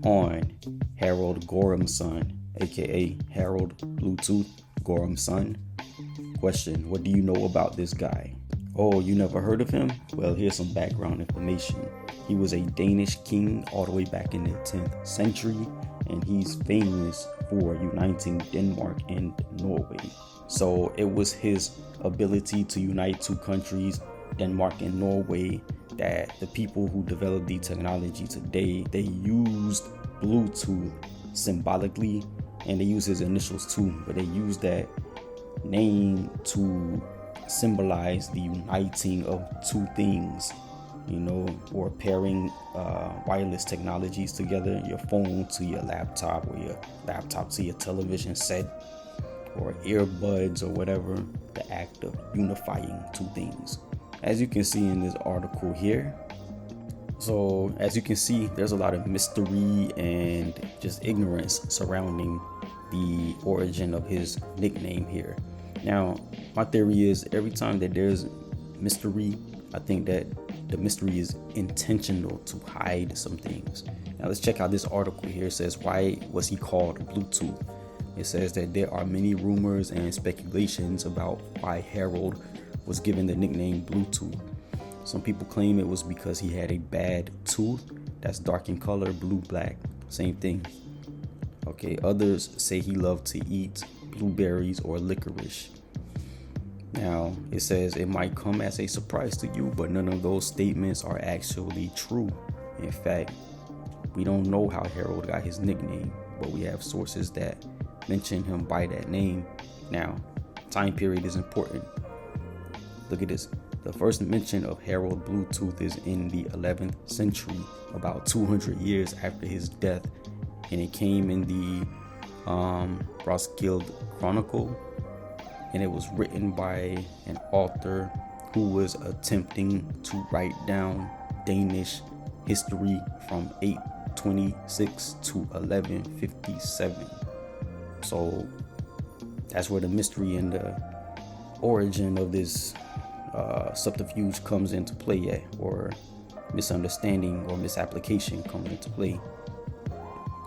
on Harald Gormsson, aka Harald Bluetooth Gormsson. Question: what do you know about this guy? Oh, you never heard of him? Well, here's some background information. He was a Danish king all the way back in the 10th century, and he's famous for uniting Denmark and Norway. So it was his ability to unite two countries, Denmark and Norway, that the people who developed the technology today, they used Bluetooth symbolically, and they use his initials too, but they use that name to symbolize the uniting of two things, or pairing wireless technologies together, your phone to your laptop, or your laptop to your television set, or earbuds, or whatever, the act of unifying two things. As you can see in this article here, so as you can see, there's a lot of mystery and just ignorance surrounding the origin of his nickname here. Now, my theory is every time that there's mystery, I think that the mystery is intentional to hide some things. Now let's check out this article here. It says, why was he called Bluetooth? It says that there are many rumors and speculations about why Harald was given the nickname Bluetooth. Some people claim it was because he had a bad tooth that's dark in color, blue, black, same thing. Okay, others say he loved to eat blueberries or licorice. Now, it says it might come as a surprise to you, but none of those statements are actually true. In fact, we don't know how Harald got his nickname, but we have sources that mention him by that name. Now, time period is important. Look at this. The first mention of Harald Bluetooth is in the 11th century, about 200 years after his death, and it came in the Roskilde Chronicle, and it was written by an author who was attempting to write down Danish history from 826 to 1157. So that's where the mystery and the origin of this subterfuge comes into play, or misunderstanding or misapplication comes into play.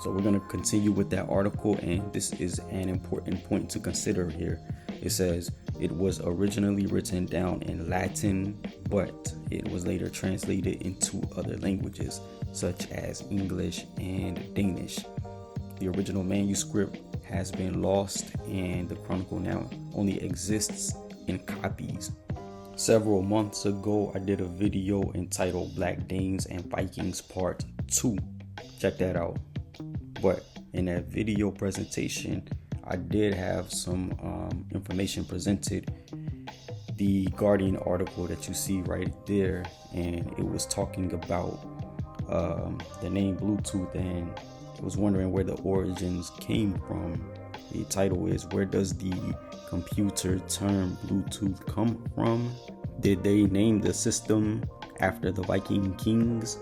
So we're going to continue with that article, and this is an important point to consider here. It says it was originally written down in Latin, but it was later translated into other languages such as English and Danish. The original manuscript has been lost, and the chronicle now only exists in copies. Several months ago, I did a video entitled Black Danes and Vikings Part 2. Check that out. But in that video presentation, I did have some information presented. The Guardian article that you see right there, and it was talking about the name Bluetooth, and I was wondering where the origins came from. The title is, where does the computer term Bluetooth come from? Did they name the system after the Viking kings?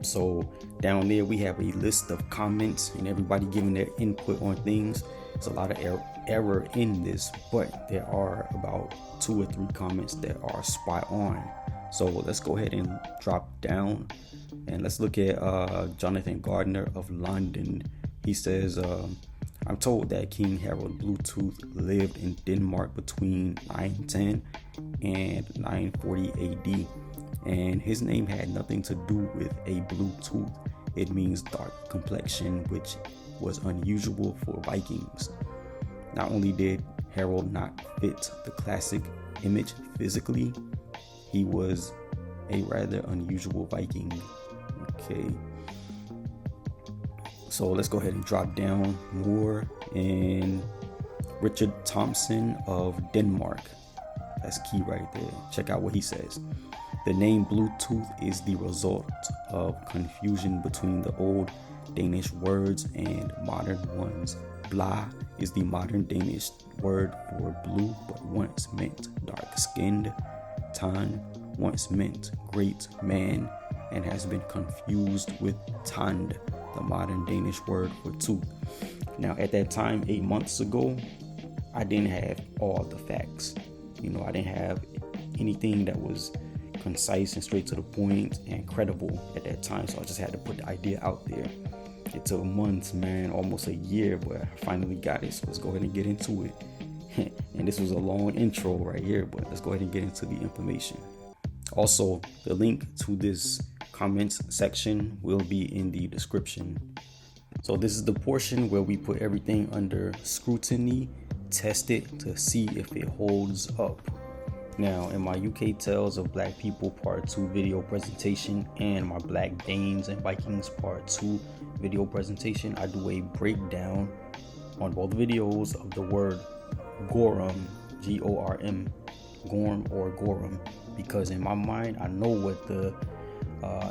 So down there we have a list of comments and everybody giving their input on things. There's a lot of error in this, but there are about 2 or 3 comments that are spot on. So let's go ahead and drop down and let's look at Jonathan Gardner of London. He says, I'm told that King Harald Bluetooth lived in Denmark between 910 and 940 AD, and his name had nothing to do with a Bluetooth. It means dark complexion, which was unusual for Vikings. Not only did Harald not fit the classic image physically, he was a rather unusual Viking. Okay. So let's go ahead and drop down more. And Richard Thompson of Denmark, that's key right there. Check out what he says. The name Bluetooth is the result of confusion between the old Danish words and modern ones. Blah is the modern Danish word for blue, but once meant dark-skinned. Tan once meant great man and has been confused with tand, the modern Danish word for tooth. Now, at that time, 8 months ago, I didn't have all the facts. I didn't have anything that was concise and straight to the point and credible at that time. So I just had to put the idea out there. It took months, man, almost a year, but I finally got it. So let's go ahead and get into it. And this was a long intro right here, but let's go ahead and get into the information. Also, the link to this comments section will be in the description. So this is the portion where we put everything under scrutiny, test it to see if it holds up. Now, in my UK Tales of Black People Part 2 video presentation and my Black Danes and Vikings Part 2 video presentation, I do a breakdown on both videos of the word Gorm, G-O-R-M, Gorm or Gorum, because in my mind, I know what the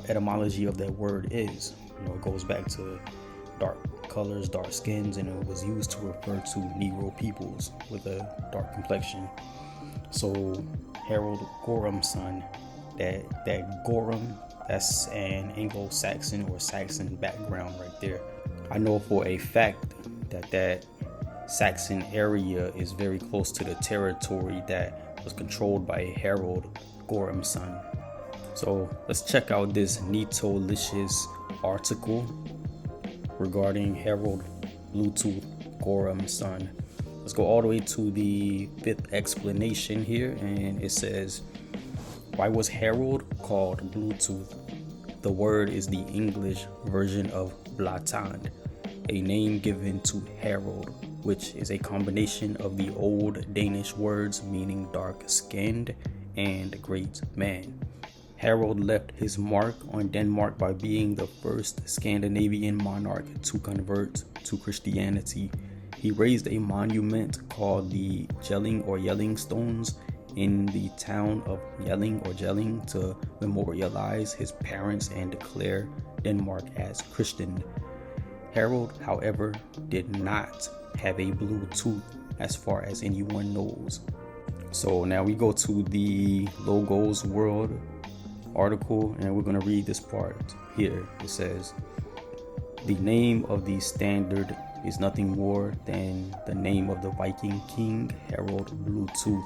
etymology of that word is. You know, it goes back to dark colors, dark skins, and it was used to refer to Negro peoples with a dark complexion. So Harald Gormsson, that Gorham, that's an Anglo-Saxon or Saxon background right there. I know for a fact that Saxon area is very close to the territory that was controlled by Harald Gormsson. So let's check out this Neatolicious article regarding Harald Bluetooth Gormsson. Let's go all the way to the 5th explanation here, and it says, why was Harald called Bluetooth? The word is the English version of Blatand, a name given to Harald, which is a combination of the old Danish words meaning dark-skinned and great man. Harald left his mark on Denmark by being the first Scandinavian monarch to convert to Christianity. He raised a monument called the Jelling or Yelling Stones in the town of Jelling or Jelling to memorialize his parents and declare Denmark as Christian. Harald, however, did not have a blue tooth as far as anyone knows. So now we go to the Logos World article, and we're going to read this part here. It says, the name of the standard is nothing more than the name of the Viking king Harald Bluetooth.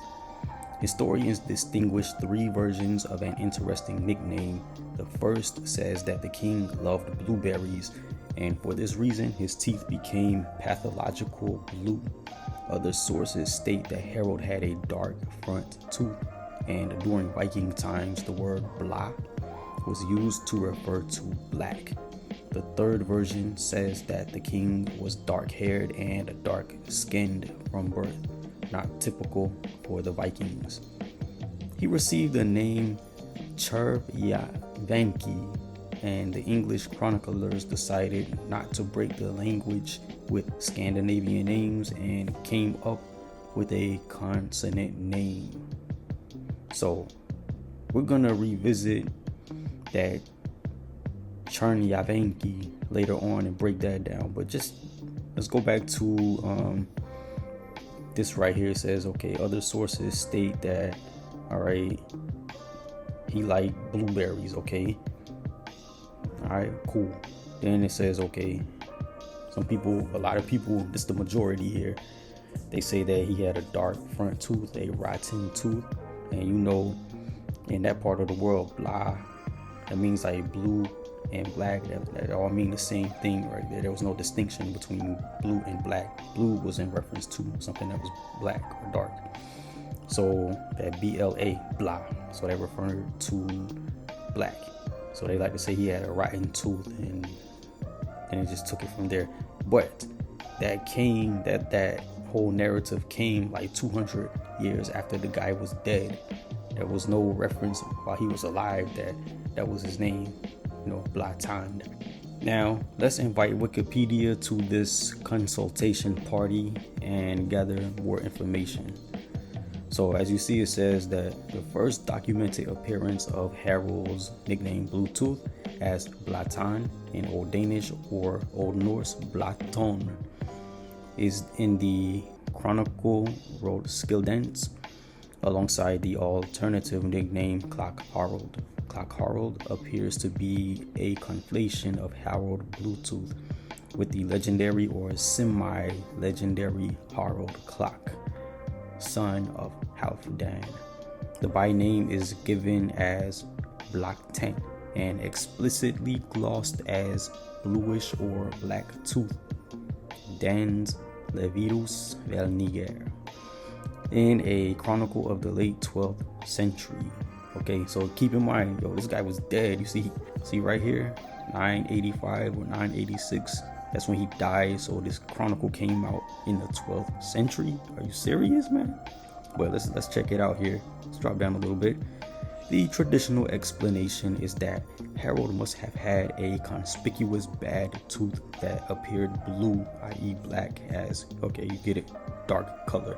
Historians distinguish 3 versions of an interesting nickname. The first says that the king loved blueberries, and for this reason his teeth became pathological blue. Other sources state that Harald had a dark front tooth, and during Viking times the word bla was used to refer to black. The third version says that the king was dark-haired and dark-skinned from birth, not typical for the Vikings. He received the name Tjärvanki, and the English chroniclers decided not to break the language with Scandinavian names and came up with a consonant name. So we're gonna revisit that Tjärvanki later on and break that down, but just let's go back to this right here. It says, okay, other sources state that, all right, he liked blueberries. Okay, all right, cool. Then it says, okay, a lot of people, this is the majority here, they say that he had a dark front tooth, a rotten tooth. And you know, in that part of the world, blah, that means like blue and black, that all mean the same thing right there. There was no distinction between blue and black. Blue was in reference to something that was black or dark. So that BLA, blah, so they referred to black. So they like to say he had a rotten tooth, and then it just took it from there. But that whole narrative came like 200 years after the guy was dead. There was no reference while he was alive that was his name, Blatand. Now let's invite Wikipedia to this consultation party and gather more information. So as you see, it says that the first documented appearance of Harald's nickname Bluetooth as Blatan in Old Danish or Old Norse Blaton is in the Chronicle wrote Skildance alongside the alternative nickname Clock Harald. Clock Harald appears to be a conflation of Harald Bluetooth with the legendary or semi-legendary Harald Clock, son of Halfdan. The by name is given as black tent and explicitly glossed as bluish or black tooth. Dans Levirus vel Niger in a chronicle of the late 12th century. Okay, so keep in mind, this guy was dead. You see right here, 985 or 986. That's when he died. So this chronicle came out in the 12th century. Are you serious, man? But let's check it out here. Let's drop down a little bit. The traditional explanation is that Harold must have had a conspicuous bad tooth that appeared blue, i.e. black, as, okay, you get it, dark color.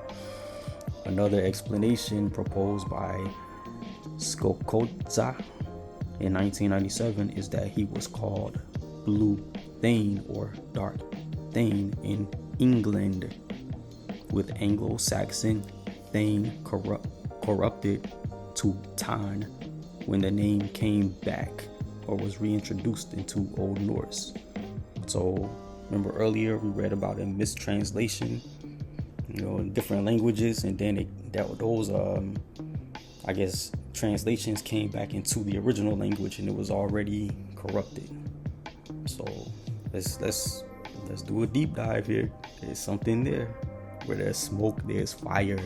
Another explanation proposed by Skokotza in 1997 is that he was called Blue Thane or Dark Thane in England, with Anglo-Saxon Thane corrupted to Tan when the name came back or was reintroduced into Old Norse. So remember earlier we read about a mistranslation, in different languages, and then those I guess translations came back into the original language and it was already corrupted. So let's do a deep dive here. There's something there. Where there's smoke, there's fire.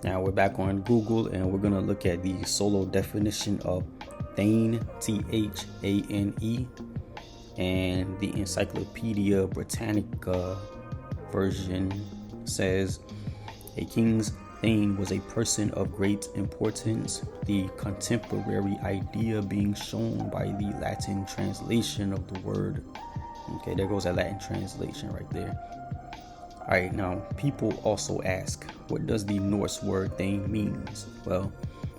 Now we're back on Google and we're gonna look at the solo definition of Thane, Thane, and the Encyclopedia Britannica version says a king's Thane was a person of great importance, the contemporary idea being shown by the Latin translation of the word. Okay, there goes that Latin translation right there. Alright, now people also ask, what does the Norse word Thane means? Well,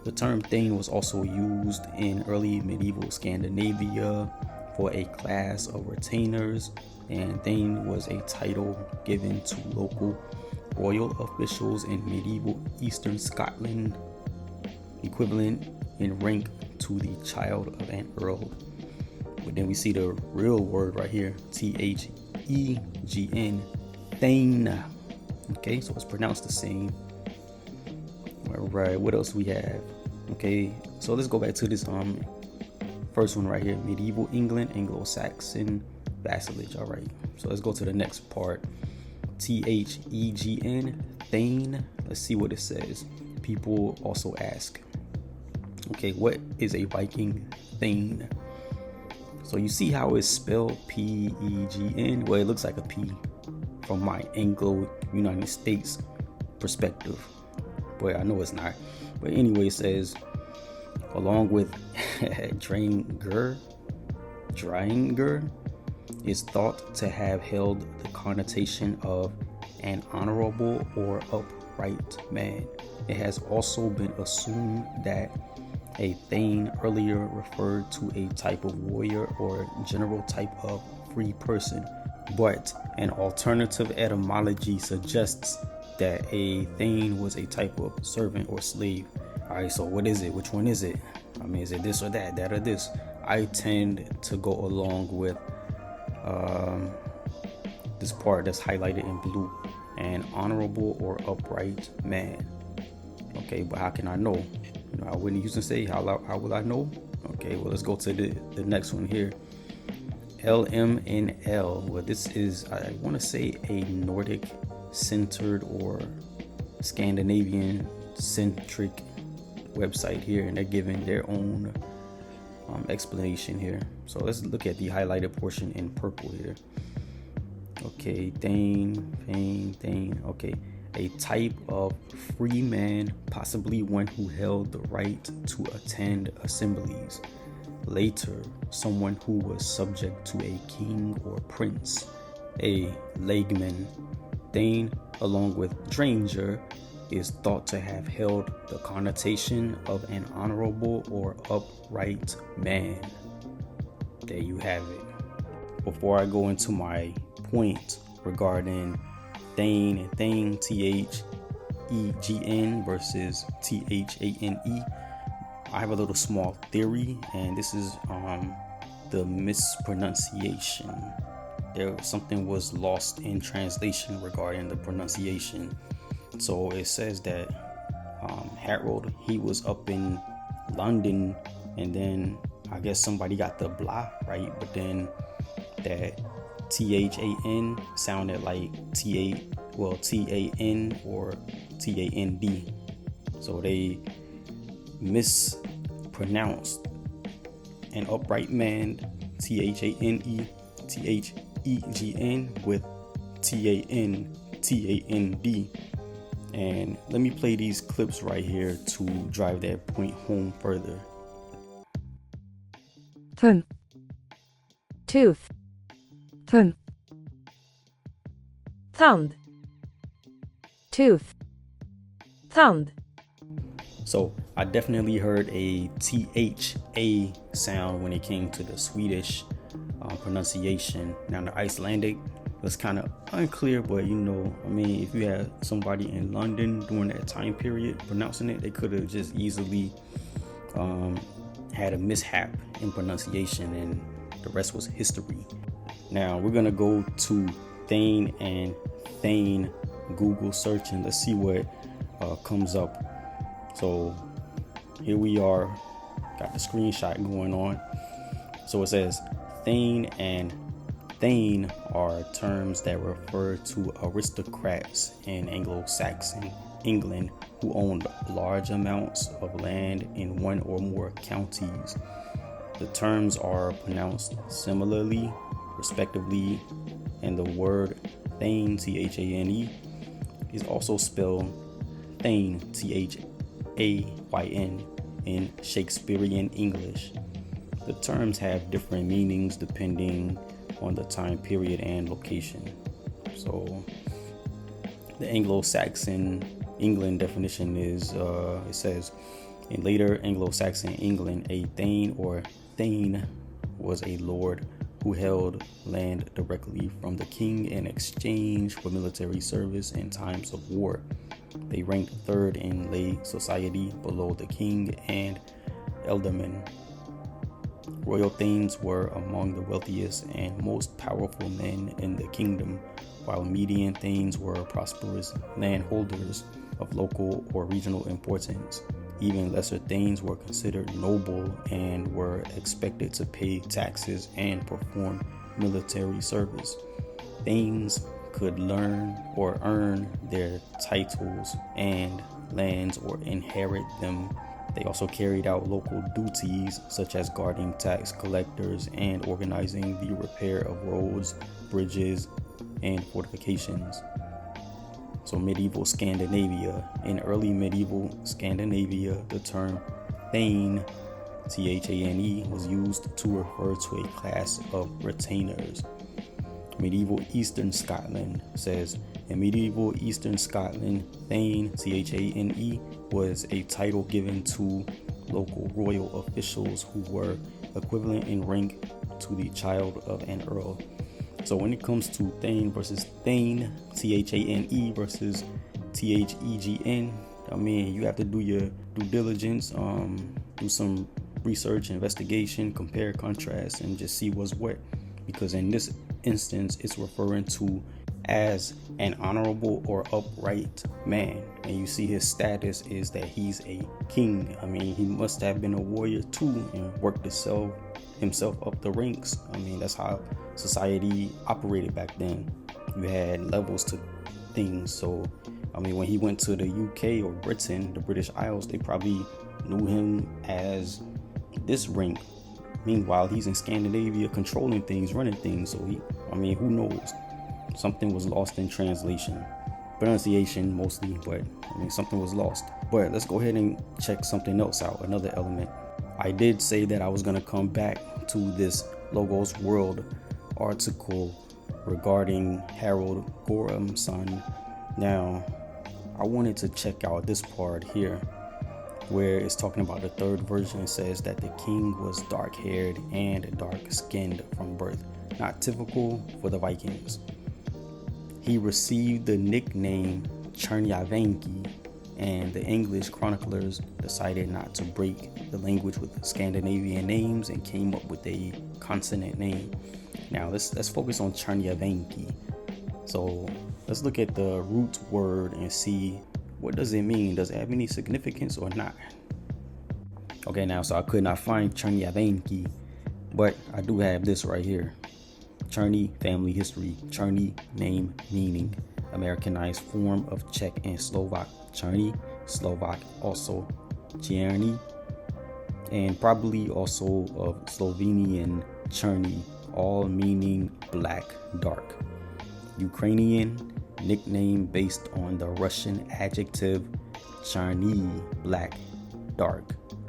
the term Thane was also used in early medieval Scandinavia for a class of retainers, and Thane was a title given to local royal officials in medieval Eastern Scotland, equivalent in rank to the child of an earl. But then we see the real word right here, Thegn, Thane. Okay, so it's pronounced the same. All right, what else we have? Okay, so let's go back to this first one right here, medieval England, Anglo-Saxon vassalage. All right, so let's go to the next part. Thegn, Thane. Let's see what it says. People also ask, okay, what is a Viking Thane? So you see how it's spelled Pegn? Well, it looks like a P from my Anglo-United States perspective, but I know it's not. But anyway, it says, along with Dranger is thought to have held the connotation of an honorable or upright man. It has also been assumed that a Thane earlier referred to a type of warrior or general type of free person, but an alternative etymology suggests that a Thane was a type of servant or slave. Alright, so what is it? Which one is it? I mean, is it this or that, that or this? I tend to go along with this part that's highlighted in blue, an honorable or upright man. Okay, but how can I know? I wouldn't use to say how will I know? Okay, well, let's go to the next one here. LMNL. Well, this is, I want to say, a Nordic centered or Scandinavian centric website here, and they're giving their own explanation here. So let's look at the highlighted portion in purple here. Okay, Thane. Okay, a type of free man, possibly one who held the right to attend assemblies. Later, someone who was subject to a king or prince, a leagman. Thane, along with Dranger, is thought to have held the connotation of an honorable or upright man. There you have it. Before I go into my point regarding Thane and Thane, Thegn versus Thane, I have a little small theory, and this is the mispronunciation. Something was lost in translation regarding the pronunciation. So it says that Harold, he was up in London, and then I guess somebody got the blah right, but then that THAN sounded like TAN or TAND. So they mispronounced an upright man, THANETHEGN, with TANTAND. And let me play these clips right here to drive that point home further. Thumb. Tooth. Thumb. Thumb. Tooth. Thumb. So I definitely heard a THA sound when it came to the Swedish pronunciation. Now the Icelandic was kind of unclear, but I mean, if you had somebody in London during that time period pronouncing it, they could have just easily had a mishap in pronunciation, and the rest was history. Now we're gonna go to Thane and Thane Google search, and let's see what comes up. So here we are, got the screenshot going on. So it says Thane and Thane are terms that refer to aristocrats in Anglo-Saxon England who owned large amounts of land in one or more counties. The terms are pronounced similarly, respectively, and the word Thane, Thane, is also spelled Thane, Thayn, in Shakespearean English. The terms have different meanings depending on the time period and location. So the Anglo-Saxon England definition is, it says, in later Anglo-Saxon England, a Thane or Thane was a lord who held land directly from the king in exchange for military service in times of war. They ranked third in lay society below the king and ealdormen. Royal Thanes were among the wealthiest and most powerful men in the kingdom, while median Thanes were prosperous landholders of local or regional importance. Even lesser Thanes were considered noble and were expected to pay taxes and perform military service. Thanes could learn or earn their titles and lands or inherit them. They also carried out local duties such as guarding tax collectors and organizing the repair of roads, bridges, and fortifications. So medieval Scandinavia. In early medieval Scandinavia, the term Thane, Thane, was used to refer to a class of retainers. Medieval Eastern Scotland says, in medieval Eastern Scotland, Thane, Thane, was a title given to local royal officials who were equivalent in rank to the child of an earl. So when it comes to Thane versus Thane, Thane versus Thegn, I mean, you have to do your due diligence, do some research, investigation, compare, contrast, and just see what's what. Because in this instance, it's referring to as an honorable or upright man, and you see his status is that he's a king. I mean, he must have been a warrior too and worked himself up the ranks. I mean, that's how society operated back then. You had levels to things. So I mean, when he went to the UK or Britain, the British Isles, they probably knew him as this rank. Meanwhile, he's in Scandinavia controlling things, running things. So who knows? Something was lost in translation. Pronunciation mostly, but something was lost. But let's go ahead and check something else out, another element. I did say that I was going to come back to this Logos World article regarding Harald Gormsson. Now, I wanted to check out this part here where it's talking about the third version. It says that the king was dark-haired and dark-skinned from birth, not typical for the Vikings. He received the nickname Chernavanki, and the English chroniclers decided not to break the language with Scandinavian names and came up with a consonant name. Now let's focus on Chernavanki. So let's look at the root word and see what does it mean? Does it have any significance or not? Okay, now, so I could not find Cherniavenki, but I do have this right here. Cherny, family history. Cherny, name, meaning. Americanized form of Czech and Slovak. Cherny, Slovak, also Černý, and probably also of Slovenian Cherny, all meaning black, dark. Ukrainian, nickname based on the Russian adjective Cherny, black, dark,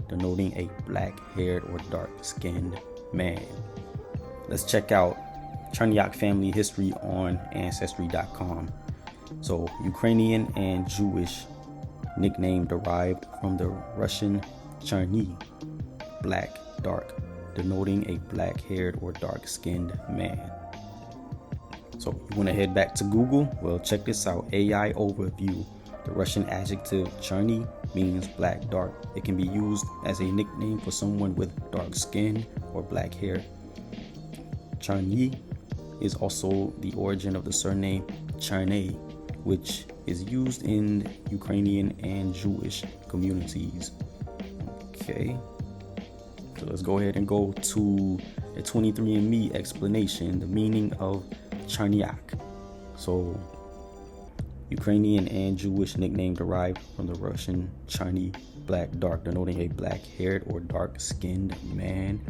denoting a black-haired or dark-skinned man. Let's check out Chernyak family history on Ancestry.com. So, Ukrainian and Jewish, nickname derived from the Russian Cherny, black, dark, denoting a black-haired or dark-skinned man. So you want to head back to Google? Well, check this out. AI overview. The Russian adjective Cherny means black, dark. It can be used as a nickname for someone with dark skin or black hair. Cherny is also the origin of the surname Cherney, which is used in Ukrainian and Jewish communities. Okay, so let's go ahead and go to the 23andMe explanation, the meaning of Chernyak. So, Ukrainian and Jewish nickname derived from the Russian Cherny, black, dark, denoting a black-haired or dark-skinned man.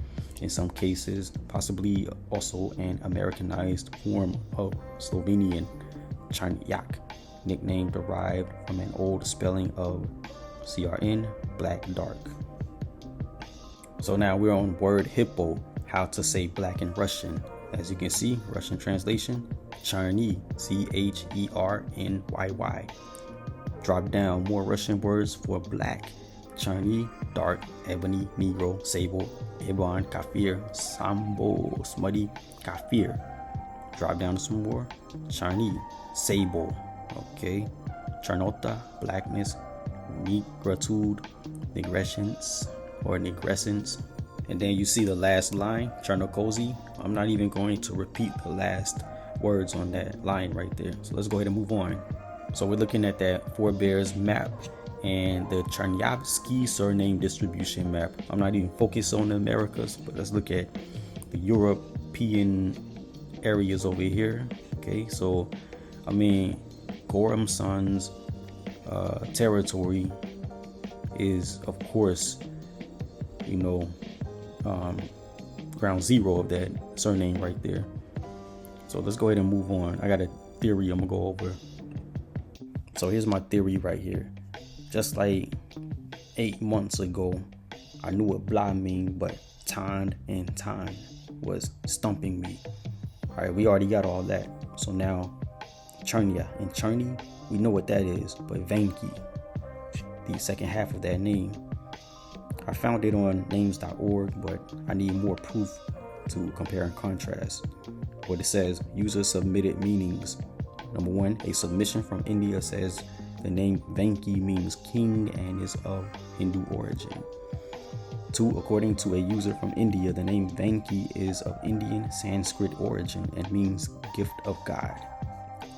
In some cases, possibly also an Americanized form of Slovenian Černjak, nickname derived from an old spelling of CRN, black, dark. So now we're on word hippo, how to say black in Russian. As you can see, Russian translation, Cherny, Chernyy. Drop down more Russian words for black. Cherny, dark, ebony, negro, sable, ebon, kafir, sambo, smutty, kafir. Drop down some more. Cherny, sable. Okay. Chernota, blackness, negritude, negrescence or negrescence. And then you see the last line, Chernokozy. I'm not even going to repeat the last words on that line right there. So let's go ahead and move on. So we're looking at that Four Bears map and the Chernyavsky surname distribution map. I'm not even focused on the Americas, but let's look at the European areas over here. Okay, so I mean, Gormsson's territory is, of course, you know, ground zero of that surname right there. So let's go ahead and move on. I got a theory I'm gonna go over. So here's my theory right here. Just like 8 months ago, I knew what blah mean, but tan and tan was stumping me. All right, we already got all that. So now Chernya and Cherny, we know what that is, but Venki, the second half of that name, I found it on names.org, but I need more proof to compare and contrast. What it says, user submitted meanings. Number 1, a submission from India says the name Venki means king and is of Hindu origin. 2, according to a user from India, the name Venki is of Indian Sanskrit origin and means gift of God.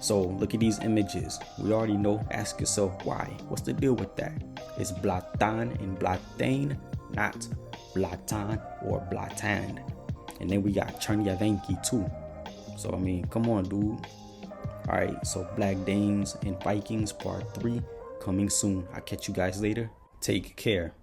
So look at these images. We already know, ask yourself why. What's the deal with that? It's Blatan and Blatain, not Blatan or Blatan. And then we got Cherniavenki too. So I mean, come on, dude. Alright, so Black Danes and Vikings part 3 coming soon. I'll catch you guys later. Take care.